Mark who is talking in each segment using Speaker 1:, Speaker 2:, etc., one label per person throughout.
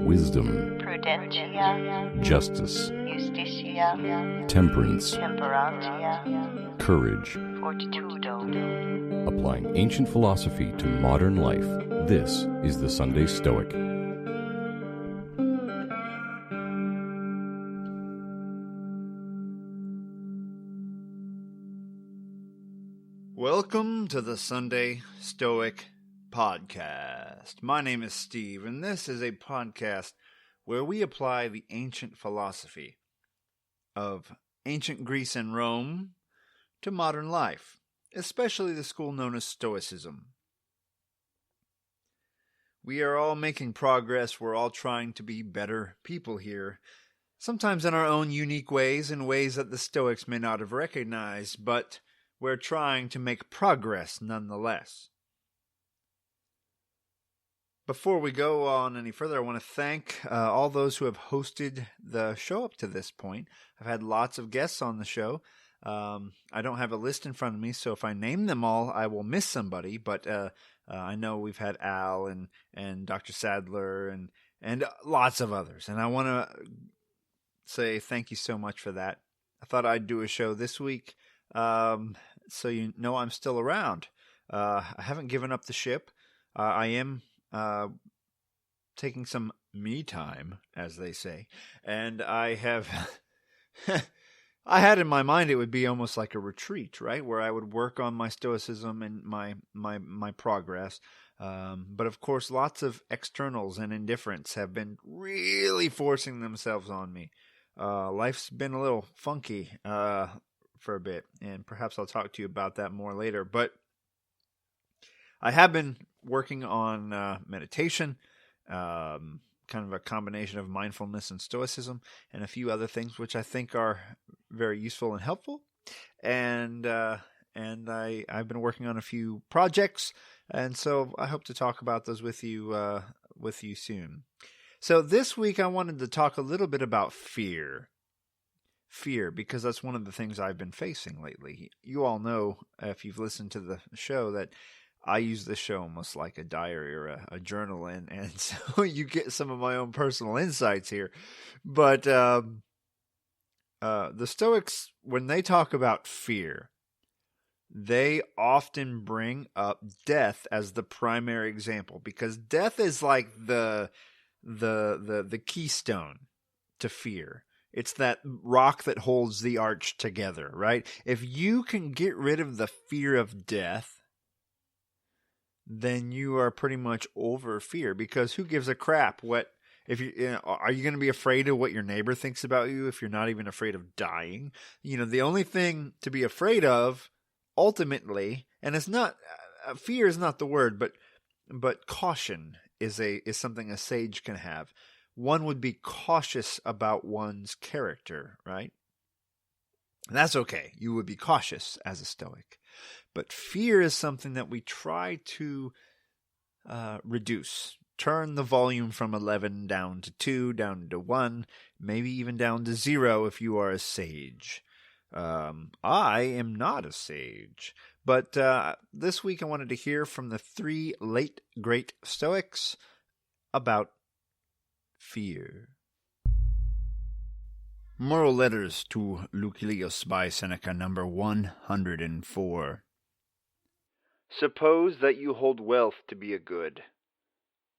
Speaker 1: wisdom,
Speaker 2: prudentia,
Speaker 1: justice,
Speaker 2: justitia,
Speaker 1: temperance,
Speaker 2: temperantia,
Speaker 1: courage.
Speaker 2: fortitudo.
Speaker 1: Applying ancient philosophy to modern life, this is the Sunday Stoic.
Speaker 3: Welcome to the Sunday Stoic Podcast. My name is Steve, and this is a podcast where we apply the ancient philosophy of ancient Greece and Rome to modern life, especially the school known as Stoicism. We are all making progress. We're all trying to be better people here, sometimes in our own unique ways, in ways that the Stoics may not have recognized, but we're trying to make progress nonetheless. Before we go on any further, I want to thank all those who have hosted the show up to this point. I've had lots of guests on the show. I don't have a list in front of me, so if I name them all, I will miss somebody. But I know we've had Al and Dr. Sadler and lots of others. And I want to say thank you so much for that. I thought I'd do a show this week. So you know I'm still around. I haven't given up the ship. I am taking some me time, as they say, and I have I had in my mind it would be almost like a retreat, right, where I would work on my stoicism and my progress. But of course, lots of externals and indifference have been really forcing themselves on me. Life's been a little funky for a bit, and perhaps I'll talk to you about that more later. But I have been working on meditation, kind of a combination of mindfulness and stoicism, and a few other things which I think are very useful and helpful. And I've been working on a few projects, and so I hope to talk about those with you soon. So this week I wanted to talk a little bit about fear. Fear, because that's one of the things I've been facing lately. You all know, if you've listened to the show, that I use this show almost like a diary or a journal, and so you get some of my own personal insights here. But the Stoics, when they talk about fear, they often bring up death as the primary example, because death is like the keystone to fear. It's that rock that holds the arch together, right? If you can get rid of the fear of death, then you are pretty much over fear, because who gives a crap what if are you going to be afraid of what your neighbor thinks about you if you're not even afraid of dying? The only thing to be afraid of ultimately, and it's not fear is not the word, but caution is something a sage can have. One would be cautious about one's character, right? And that's okay. You would be cautious as a Stoic. But fear is something that we try to reduce. Turn the volume from 11 down to 2, down to 1, maybe even down to 0 if you are a sage. I am not a sage. But this week I wanted to hear from the 3 late great Stoics about fear. Moral Letters to Lucilius by Seneca, number 104.
Speaker 4: Suppose that you hold wealth to be a good.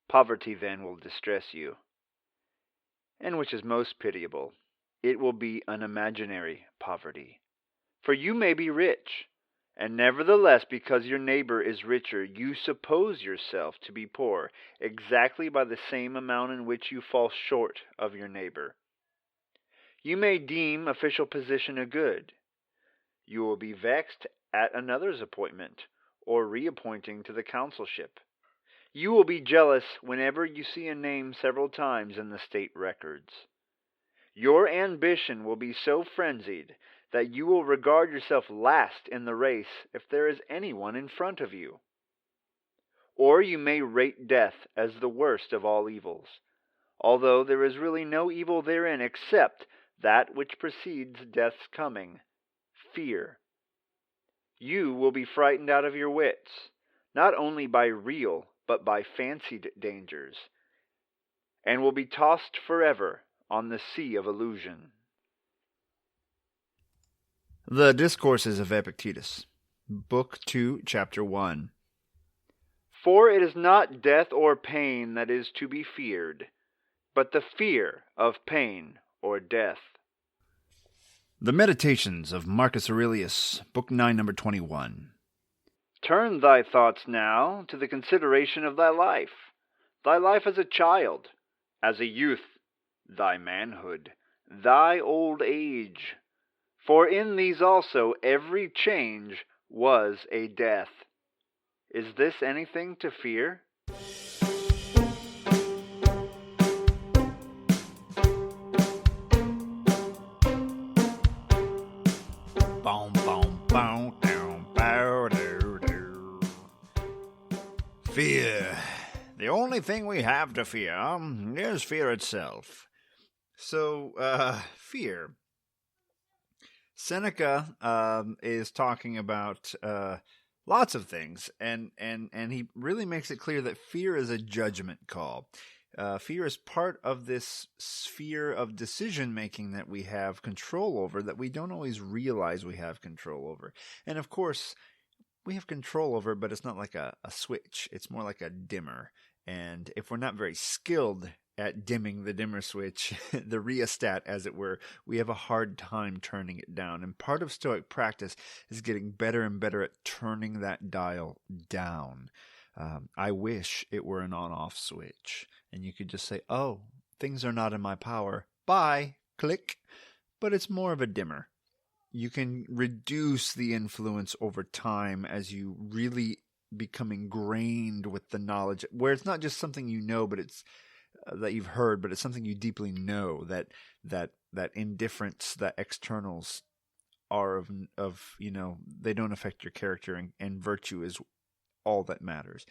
Speaker 4: Poverty then will distress you. And which is most pitiable, it will be an imaginary poverty. For you may be rich, and nevertheless, because your neighbor is richer, you suppose yourself to be poor, exactly by the same amount in which you fall short of your neighbor. You may deem official position a good. You will be vexed at another's appointment, or reappointing to the consulship. You will be jealous whenever you see a name several times in the state records. Your ambition will be so frenzied that you will regard yourself last in the race if there is anyone in front of you. Or you may rate death as the worst of all evils, although there is really no evil therein except that which precedes death's coming, fear. You will be frightened out of your wits, not only by real but by fancied dangers, and will be tossed forever on the sea of illusion.
Speaker 3: The Discourses of Epictetus, Book 2, Chapter 1.
Speaker 4: For it is not death or pain that is to be feared, but the fear of pain or death.
Speaker 3: The Meditations of Marcus Aurelius, Book 9, Number 21.
Speaker 4: Turn thy thoughts now to the consideration of thy life as a child, as a youth, thy manhood, thy old age. For in these also every change was a death. Is this anything to fear?
Speaker 3: Boom, boom, boom, down, bow, doo, doo. Fear. The only thing we have to fear is fear itself. So, fear. Seneca is talking about lots of things, and he really makes it clear that fear is a judgment call. Fear is part of this sphere of decision-making that we have control over that we don't always realize we have control over. And of course, we have control over it, but it's not like a switch. It's more like a dimmer. And if we're not very skilled at dimming the dimmer switch, the rheostat, as it were, we have a hard time turning it down. And part of Stoic practice is getting better and better at turning that dial down. I wish it were an on-off switch, and you could just say, oh, things are not in my power. Bye. Click. But it's more of a dimmer. You can reduce the influence over time as you really become ingrained with the knowledge, where it's not just something you know, but it's that you've heard, but it's something you deeply know, that indifference, that externals are of they don't affect your character, and virtue is all that matters.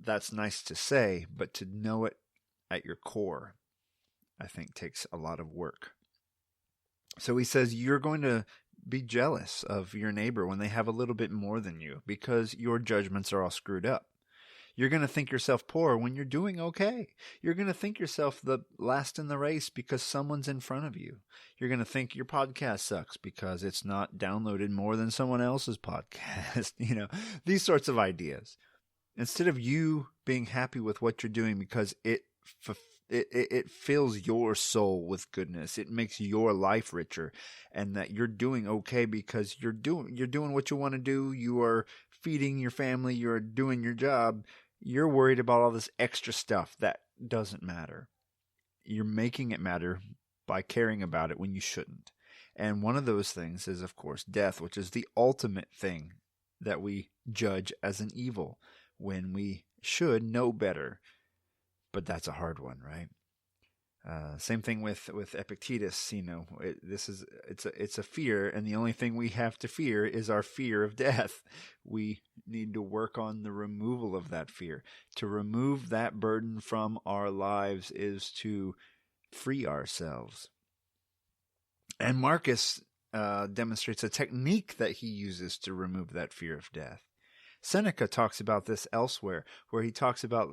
Speaker 3: That's nice to say, but to know it at your core, I think, takes a lot of work. So he says you're going to be jealous of your neighbor when they have a little bit more than you because your judgments are all screwed up. You're going to think yourself poor when you're doing okay. You're going to think yourself the last in the race because someone's in front of you. You're going to think your podcast sucks because it's not downloaded more than someone else's podcast. These sorts of ideas. Instead of you being happy with what you're doing because it fills your soul with goodness, it makes your life richer, and that you're doing okay because you're doing what you want to do. You are feeding your family. You're doing your job. You're worried about all this extra stuff that doesn't matter. You're making it matter by caring about it when you shouldn't. And one of those things is, of course, death, which is the ultimate thing that we judge as an evil when we should know better. But that's a hard one, right? Same thing with Epictetus. It's a fear, and the only thing we have to fear is our fear of death. We need to work on the removal of that fear. To remove that burden from our lives is to free ourselves. And Marcus demonstrates a technique that he uses to remove that fear of death. Seneca talks about this elsewhere, where he talks about,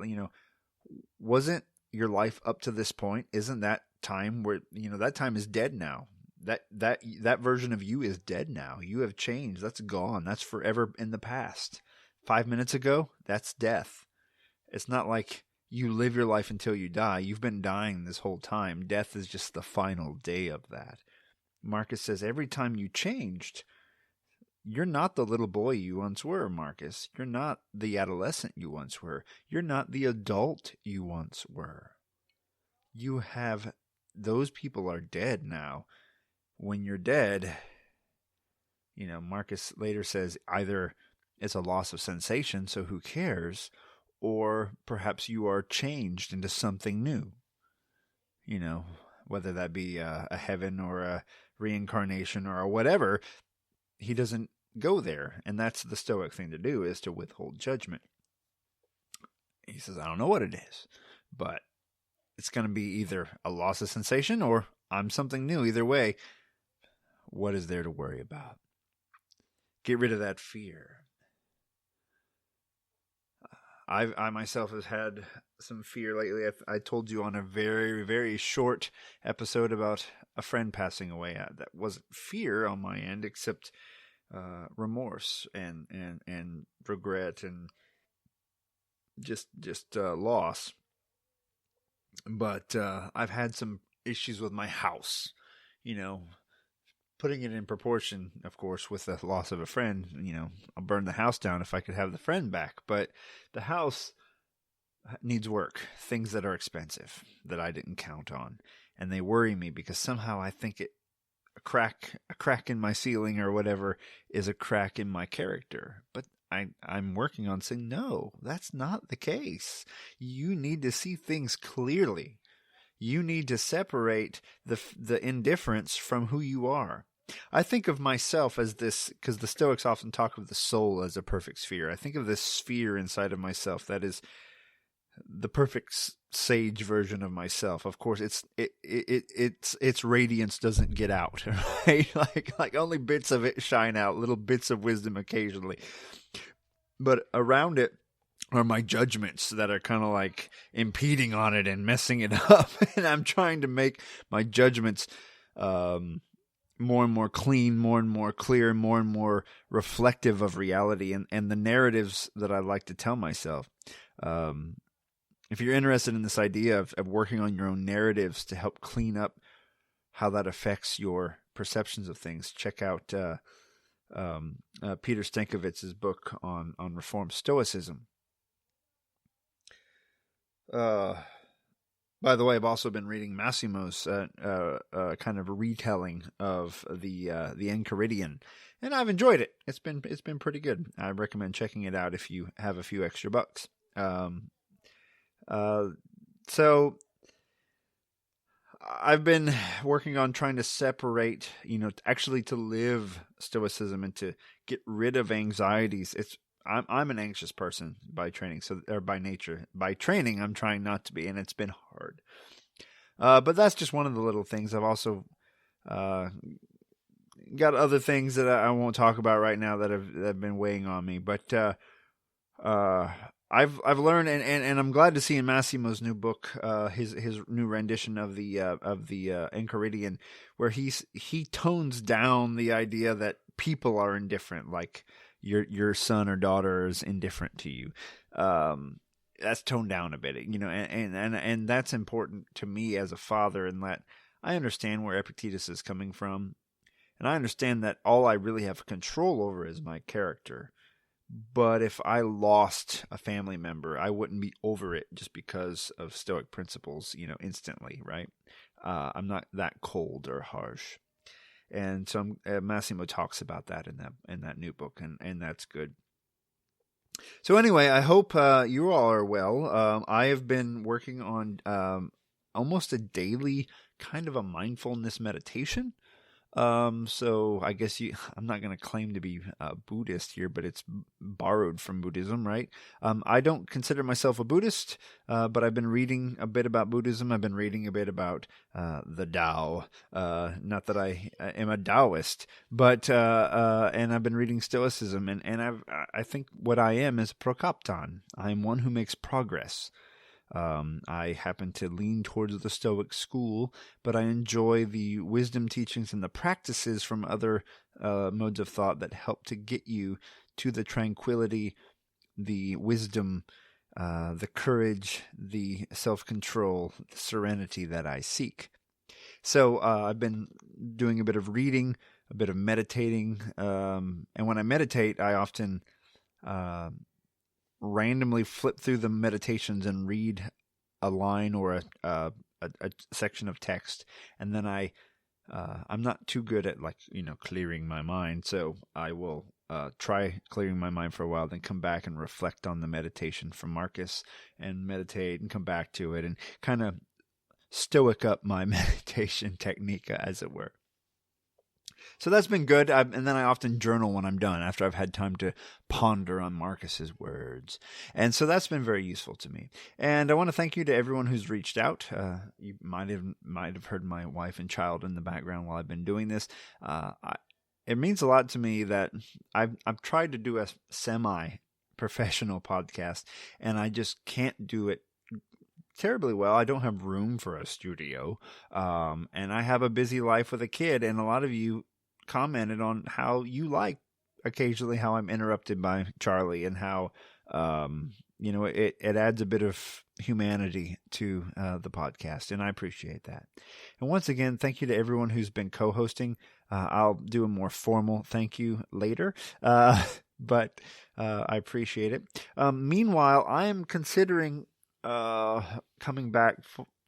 Speaker 3: wasn't your life up to this point? Isn't that time where, that time is dead now? That version of you is dead now. You have changed. That's gone. That's forever in the past. 5 minutes ago, that's death. It's not like you live your life until you die. You've been dying this whole time. Death is just the final day of that. Marcus says every time you changed, you're not the little boy you once were, Marcus. You're not the adolescent you once were. You're not the adult you once were. Those people are dead now. When you're dead, Marcus later says either it's a loss of sensation, so who cares, or perhaps you are changed into something new. Whether that be a heaven or a reincarnation or whatever. He doesn't go there, and that's the Stoic thing to do, is to withhold judgment. He says, I don't know what it is, but it's going to be either a loss of sensation or I'm something new. Either way, what is there to worry about? Get rid of that fear. I myself have had some fear lately. I told you on a very, very short episode about a friend passing away. That wasn't fear on my end, except remorse and regret and just loss. But I've had some issues with my house, you know, putting it in proportion, of course, with the loss of a friend. I'll burn the house down if I could have the friend back. But the house needs work, things that are expensive that I didn't count on. And they worry me because somehow I think a crack in my ceiling or whatever is a crack in my character. But I'm working on saying, no, that's not the case. You need to see things clearly. You need to separate the indifference from who you are. I think of myself as this, because the Stoics often talk of the soul as a perfect sphere. I think of this sphere inside of myself that is the perfect sage version of myself. Of course, its radiance doesn't get out, right? Like only bits of it shine out, little bits of wisdom occasionally. But around it are my judgments that are kind of like impeding on it and messing it up. And I'm trying to make my judgments more and more clean, more and more clear, more and more reflective of reality and the narratives that I like to tell myself. If you're interested in this idea of working on your own narratives to help clean up how that affects your perceptions of things, check out Peter Stankovitz's book on Reformed Stoicism. By the way, I've also been reading Massimo's kind of retelling of the Enchiridion, and I've enjoyed it. It's been pretty good. I recommend checking it out if you have a few extra bucks. So I've been working on trying to separate, actually to live Stoicism and to get rid of anxieties. I'm an anxious person by training, or by nature. By training, I'm trying not to be, and it's been hard. But that's just one of the little things. I've also got other things that I won't talk about right now that have been weighing on me. But I've learned, and I'm glad to see in Massimo's new book, his new rendition of the Enchiridion, where he tones down the idea that people are indifferent, like your son or daughter is indifferent to you. That's toned down a bit, and that's important to me as a father, in that I understand where Epictetus is coming from, and I understand that all I really have control over is my character. But if I lost a family member, I wouldn't be over it just because of Stoic principles, instantly, right? I'm not that cold or harsh. And so Massimo talks about that in that new book, and that's good. So anyway, I hope you all are well. I have been working on almost a daily kind of a mindfulness meditation. So I guess I'm not going to claim to be a Buddhist here, but it's borrowed from Buddhism, right? I don't consider myself a Buddhist, but I've been reading a bit about Buddhism. I've been reading a bit about the Tao. Not that I am a Taoist, but and I've been reading Stoicism, and I think what I am is a prokopton. I am one who makes progress. I happen to lean towards the Stoic school, but I enjoy the wisdom teachings and the practices from other modes of thought that help to get you to the tranquility, the wisdom, the courage, the self-control, the serenity that I seek. So I've been doing a bit of reading, a bit of meditating, and when I meditate, I often randomly flip through the meditations and read a line or a section of text, and then I'm not too good at clearing my mind, so I will try clearing my mind for a while, then come back and reflect on the meditation from Marcus and meditate and come back to it and kind of stoic up my meditation technique, as it were. So that's been good, and then I often journal when I'm done, after I've had time to ponder on Marcus's words. And so that's been very useful to me. And I want to thank you to everyone who's reached out. You might have heard my wife and child in the background while I've been doing this. It means a lot to me that I've tried to do a semi professional podcast, and I just can't do it terribly well. I don't have room for a studio, and I have a busy life with a kid, and a lot of you commented on how you like occasionally how I'm interrupted by Charlie, and how it adds a bit of humanity to the podcast, and I appreciate that. And once again, thank you to everyone who's been co-hosting. I'll do a more formal thank you later, but I appreciate it. Meanwhile, I am considering coming back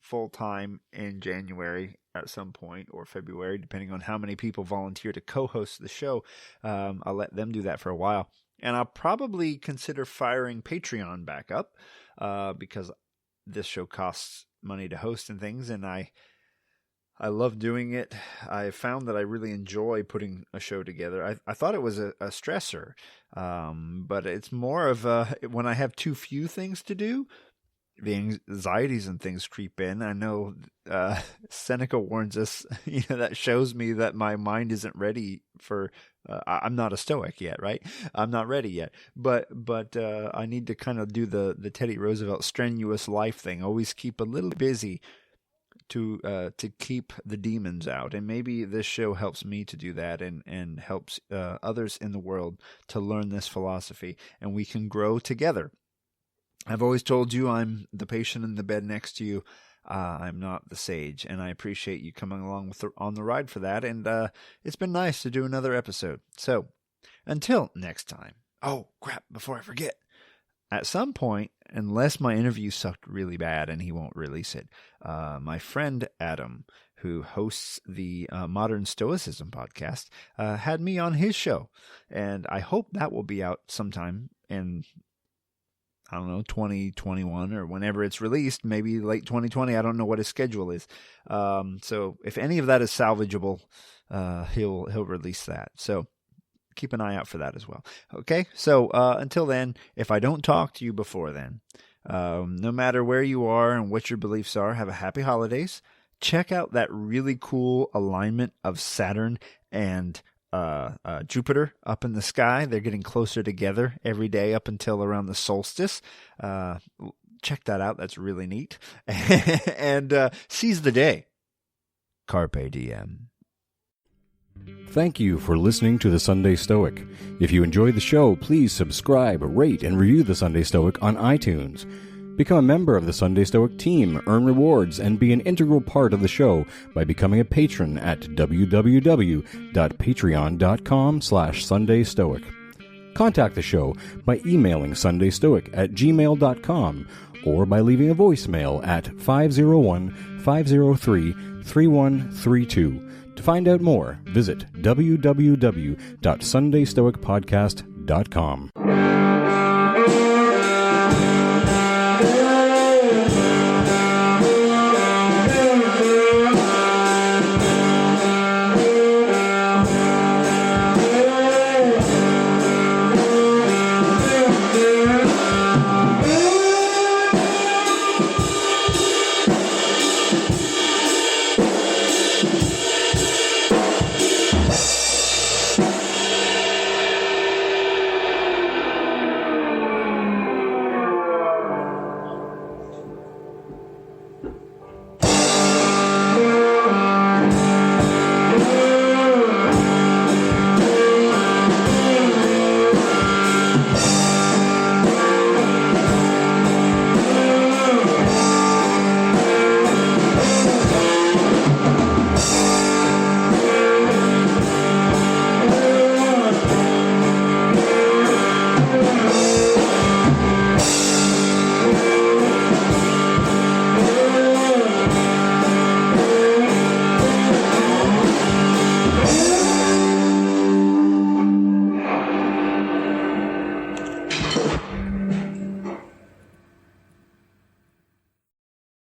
Speaker 3: full time in January at some point, or February, depending on how many people volunteer to co-host the show. I'll let them do that for a while. And I'll probably consider firing Patreon back up because this show costs money to host and things, and I love doing it. I found that I really enjoy putting a show together. I thought it was a stressor, but it's more of when I have too few things to do, the anxieties and things creep in. I know Seneca warns us, that shows me that my mind isn't ready for, I'm not a Stoic yet, right? I'm not ready yet. But I need to kind of do the Teddy Roosevelt strenuous life thing. Always keep a little busy to keep the demons out. And maybe this show helps me to do that, and helps others in the world to learn this philosophy, and we can grow together. I've always told you I'm the patient in the bed next to you. I'm not the sage, and I appreciate you coming along on the ride for that. And it's been nice to do another episode. So until next time. Oh, crap, before I forget. At some point, unless my interview sucked really bad and he won't release it, my friend Adam, who hosts the Modern Stoicism podcast, had me on his show. And I hope that will be out sometime in, 2021 or whenever it's released, maybe late 2020. I don't know what his schedule is. So if any of that is salvageable, he'll release that. So keep an eye out for that as well. Okay. So until then, if I don't talk to you before then, no matter where you are and what your beliefs are, have a happy holidays. Check out that really cool alignment of Saturn and Jupiter up in the sky. They're getting closer together every day up until around the solstice. Check that out. That's really neat. And seize the day. Carpe diem.
Speaker 1: Thank you for listening to The Sunday Stoic. If you enjoyed the show, please subscribe, rate, and review The Sunday Stoic on iTunes. Become a member of the Sunday Stoic team, earn rewards, and be an integral part of the show by becoming a patron at www.patreon.com/SundayStoic. Contact the show by emailing sundaystoic@gmail.com or by leaving a voicemail at 501-503-3132. To find out more, visit www.sundaystoicpodcast.com.